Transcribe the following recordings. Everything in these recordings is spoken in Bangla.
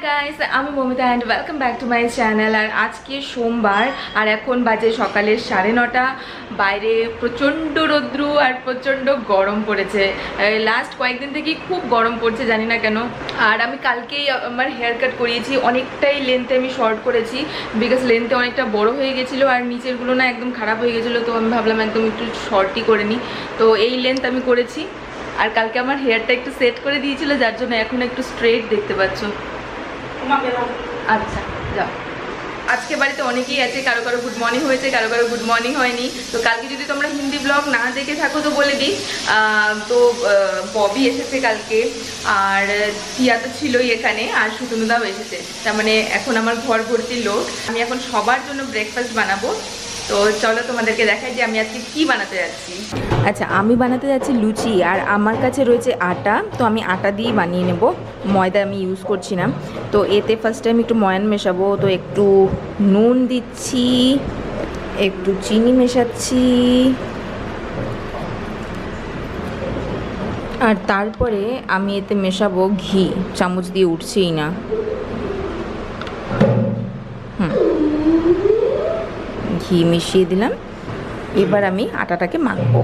গাইস, আমি Moumita and welcome back to my channel. আর আজকে সোমবার আর এখন বাজে সকালের 9:30। বাইরে প্রচণ্ড রৌদ্র আর প্রচণ্ড গরম পড়েছে। লাস্ট কয়েকদিন থেকেই খুব গরম পড়ছে, জানি না কেন। আর আমি কালকেই আমার হেয়ার কাট করিয়েছি, অনেকটাই লেন্থে আমি শর্ট করেছি বিকজ লেন্থে অনেকটা বড় হয়ে গেছিলো আর নিচেরগুলো না একদম খারাপ হয়ে গেছিলো। তো আমি ভাবলাম একদম একটু শর্টই করে নিই, তো এই লেন্থ আমি করেছি। আর কালকে আমার হেয়ারটা একটু সেট করে দিয়েছিল, যার জন্য এখন একটু স্ট্রেট দেখতে পাচ্ছ। আচ্ছা যাও। আজকে বাড়িতে অনেকেই আছে, কারো কারো গুড মর্নিং হয়েছে, কারো কারো গুড মর্নিং হয়নি। তো কালকে যদি তোমরা হিন্দি ব্লগ না দেখে থাকো তো বলে দিই, তো ববি এসেছে কালকে, আর টিয়া তো ছিলই এখানে, আর সুতনুদাও এসেছে। তার মানে এখন আমার ঘর ভর্তি লোক। আমি এখন সবার জন্য ব্রেকফাস্ট বানাবো। তো চলো তোমাদেরকে দেখাই যে আমি আজকে কি বানাতে যাচ্ছি। আচ্ছা, আমি বানাতে যাচ্ছি লুচি, আর আমার কাছে রয়েছে আটা। তো আমি আটা দিয়েই বানিয়ে নেব, ময়দা আমি ইউজ করছি না। তো এতে ফার্স্ট টাইম একটু ময়ান মেশাবো। তো একটু নুন দিচ্ছি, একটু চিনি মেশাচ্ছি, আর তারপরে আমি এতে মেশাবো ঘি। চামচ দিয়ে উঠছেই না। ঘি মিশিয়ে দিলাম। এবার আমি আটাটাকে মাখবো।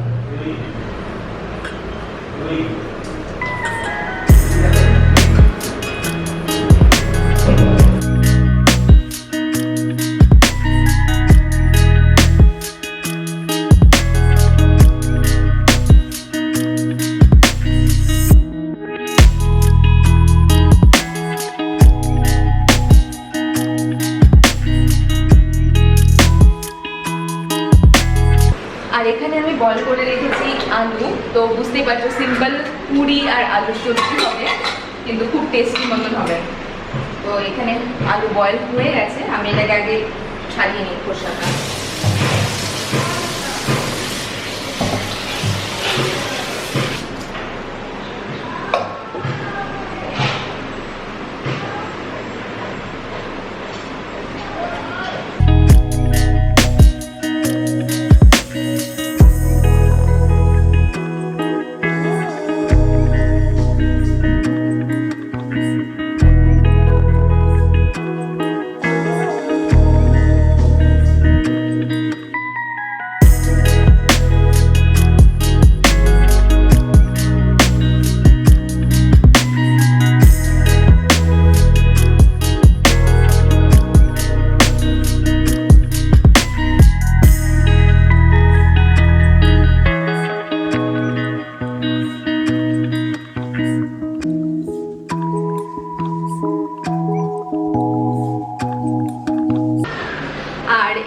আর এখানে আমি বয়েল করে রেখেছি আলু। তো বুঝতেই পারছো, সিম্পল পুরি আর আলুর সবজি হবে, কিন্তু খুব টেস্টি মতন হবে। তো এখানে আলু বয়েল হয়ে গেছে, আমি এটাকে আগে ছাড়িয়ে নিই খোসাটা।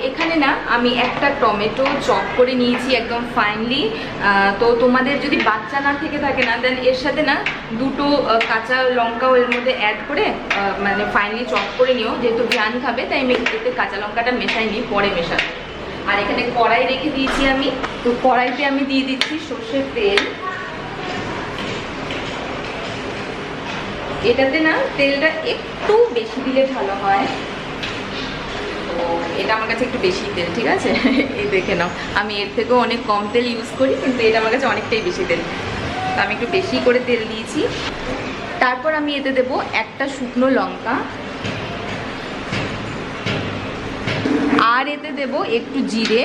এখানে না আমি একটা টমেটো চপ করে নিয়েছি একদম ফাইনলি। তো তোমাদের যদি বাচ্চা না থেকে থাকে না, দেন এর সাথে না দুটো কাঁচা লঙ্কাও এর মধ্যে অ্যাড করে মানে ফাইনলি চপ করে নিও। যেহেতু জান খাবে তাই আমি এতে কাঁচা লঙ্কাটা মেশাইনি, পরে মেশাবো। আর এখানে কড়াই রেখে দিয়েছি আমি। তো কড়াইতে আমি দিয়ে দিচ্ছি সর্ষের তেল। এটাতে না তেলটা একটু বেশি দিলে ভালো হয়। এটা আমার কাছে একটু বেশি তেল, ঠিক আছে? এই দেখে নাও, আমি এর থেকেও অনেক কম তেল ইউজ করি, কিন্তু এটা আমার কাছে অনেকটাই বেশি তেল। তো আমি একটু বেশি করে তেল দিয়েছি। তারপর আমি এতে দেবো একটা শুকনো লঙ্কা, আর এতে দেবো একটু জিরে,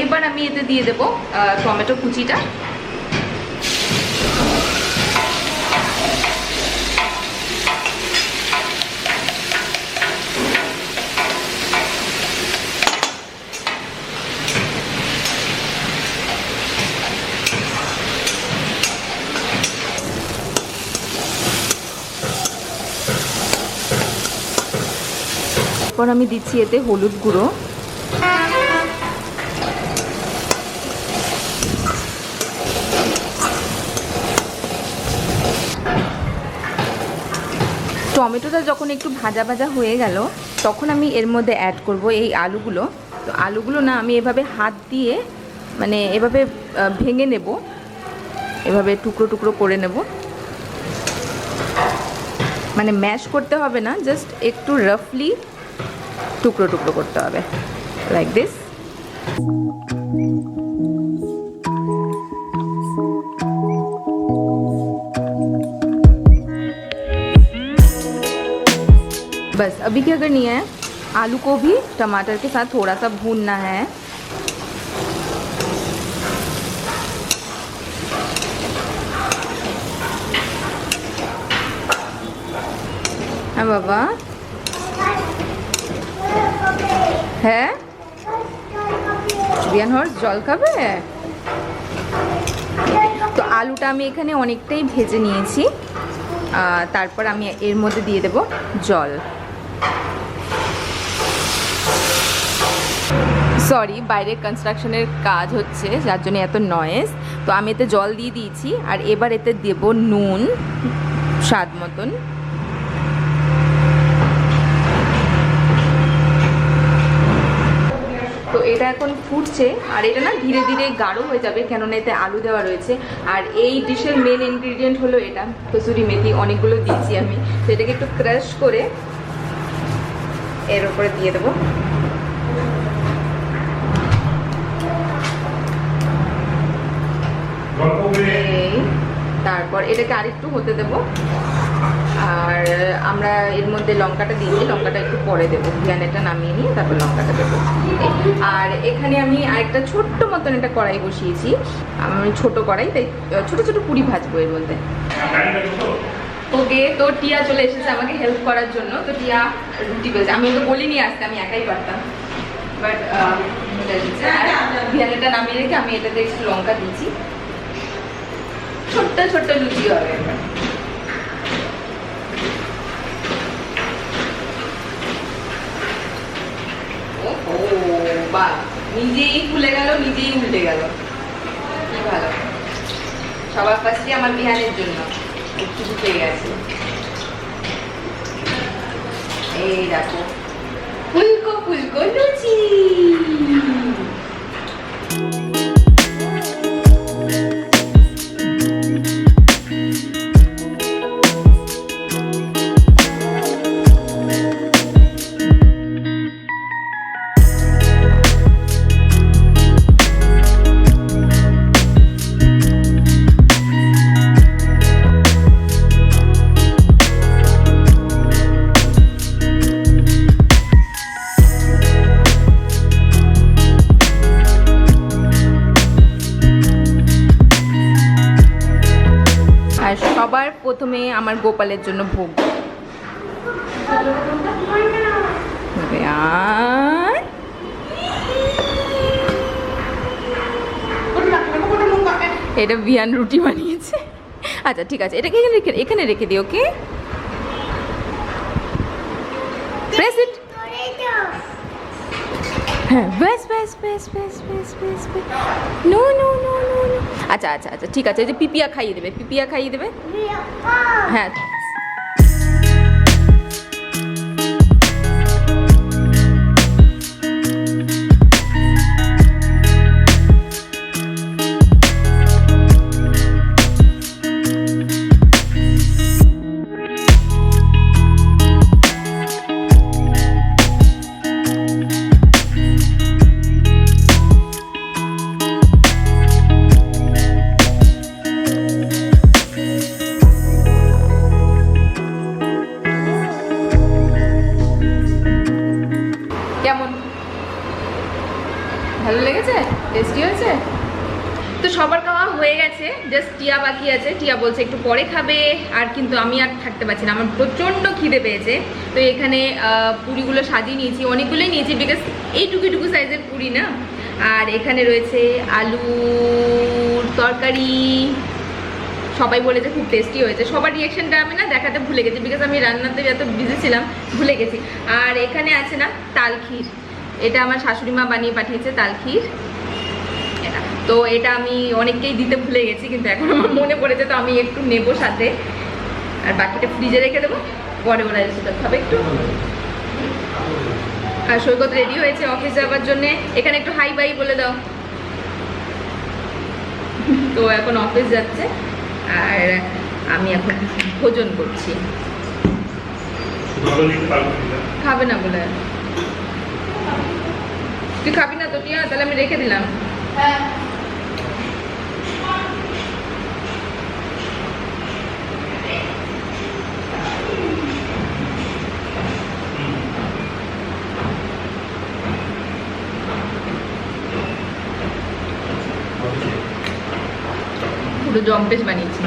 এবার আমি এতে দিয়ে দেবো টমেটো কুচিটা। এরপর আমি দিচ্ছি এতে হলুদ গুঁড়ো, টমেটোটা যখন একটু ভাজা ভাজা হয়ে গেল তখন আমি এর মধ্যে অ্যাড করব এই আলুগুলো। তো আলুগুলো না আমি এভাবে হাত দিয়ে মানে এভাবে ভেঙে নেব, এভাবে টুকরো টুকরো করে নেব। মানে ম্যাশ করতে হবে না, জাস্ট একটু রাফলি টুকরো টুকরো করতে হবে, লাইক দিস। बस अभी क्या करनी है, आलू को भी टमाटर के साथ थोड़ा सा भूनना है। हाँ बाबा है বিয়ান হর জল খাবে। তো আলুটা আমি এখানে অনেকটাই ভেজে নিয়েছি, তারপর আমি এর মধ্যে দিয়ে দেব জল। সরি, বাইরে কনস্ট্রাকশনের কাজ হচ্ছে যার জন্য এত নয়েজ। তো আমি এতে জল দিয়ে দিয়েছি, আর এবার এতে দেব নুন স্বাদ মতন। তো এটা এখন ফুটছে, আর এটা না ধীরে ধীরে গাঢ় হয়ে যাবে, কেননা এতে আলু দেওয়া রয়েছে। আর এই ডিশের মেন ইনগ্রিডিয়েন্ট হলো এটা কসুরি মেথি, অনেকগুলো দিয়েছি আমি। তো এটাকে একটু ক্রাশ করে এর উপরে দিয়ে দেবো। তারপর এটাকে আরেকটু হতে দেবো, আর আমরা এর মধ্যে লঙ্কাটা দিয়েছি, লঙ্কাটা একটু পরে দেবো। এটা নামিয়ে নিয়ে তারপর লঙ্কাটা দেবো। আর এখানে আমি আরেকটা ছোট্ট মতন একটা কড়াই বসিয়েছি, আমি ছোট কড়াই, তাই ছোট ছোট পুরি ভাজবো এর মধ্যে। ওকে, তো টিয়া চলে এসেছে আমাকে হেল্প করার জন্য। তো টিয়া রুটি বেজে, আমি তো বলিনি আসতে, আমি একাই পারতাম, বাট এটা নামিয়ে রেখে আমি এটাতে একটু লঙ্কা দিয়েছি। ছোট্ট ছোট্ট লুচি হবে এবার। বাহ, নিজেই ফুলে গেল, নিজেই উল্টে গেল, কি ভালো। সবার ফার্স্টে আমার বিহানের জন্য একটু ফুটে গেছে। এই দেখো ফুলকো ফুলকো লুচি। সবার প্রথমে আমার গোপালের জন্য ভোগ। এটা বিয়ান রুটি বানিয়েছে। আচ্ছা ঠিক আছে, এটাকে এখানে রেখে দিও। Okay, press it. হ্যাঁ, বেশ বেশ বেশ বেশ বেশ বেশ বেশ। No no no no no. আচ্ছা আচ্ছা আচ্ছা ঠিক আছে, এই যে পিপিয়া খাইয়ে দেবে, পিপিয়া খাইয়ে দেবে। হ্যাঁ, ভালো লেগেছে? টেস্টি হয়েছে? তো সবার খাওয়া হয়ে গেছে, জাস্ট টিয়া বাকি আছে। টিয়া বলছে একটু পরে খাবে, আর কিন্তু আমি আর থাকতে পারছি না, আমার প্রচণ্ড খিদে পেয়েছে। তো এখানে পুরিগুলো সাজিয়ে নিয়েছি, অনেকগুলোই নিয়েছি, বিকজ এইটুকু সাইজের পুরি না। আর এখানে রয়েছে আলুর তরকারি। সবাই বলেছে খুব টেস্টি হয়েছে। সবার রিয়াকশনটা আমি না দেখাতে ভুলে গেছি, বিকজ আমি রান্নাতে যত বিজি ছিলাম ভুলে গেছি। আর এখানে আছে না তাল ক্ষীর, এটা আমার শাশুড়ি মা বানিয়ে পাঠিয়েছে তাল ক্ষীর এটা। তো এটা আমি অনেককেই দিতে ভুলে গেছি, কিন্তু এখন আমার মনে পড়েছে, তো আমি একটু নেবো সাথে। আর বাকিটা ফ্রিজে রেখে দেবো, পরে ওরা সেটা খাবে একটু। আর সৈকত রেডি হয়েছে অফিস যাওয়ার জন্যে। এখানে একটু হাই বাই বলে দাও। তো এখন অফিস যাচ্ছে, আর আমি এখন ভোজন করছি। খাবে না বলে? তুই খাবি না তো টিয়া? তাহলে আমি রেখে দিলাম। পুরো জম্পেশ বানিয়েছি।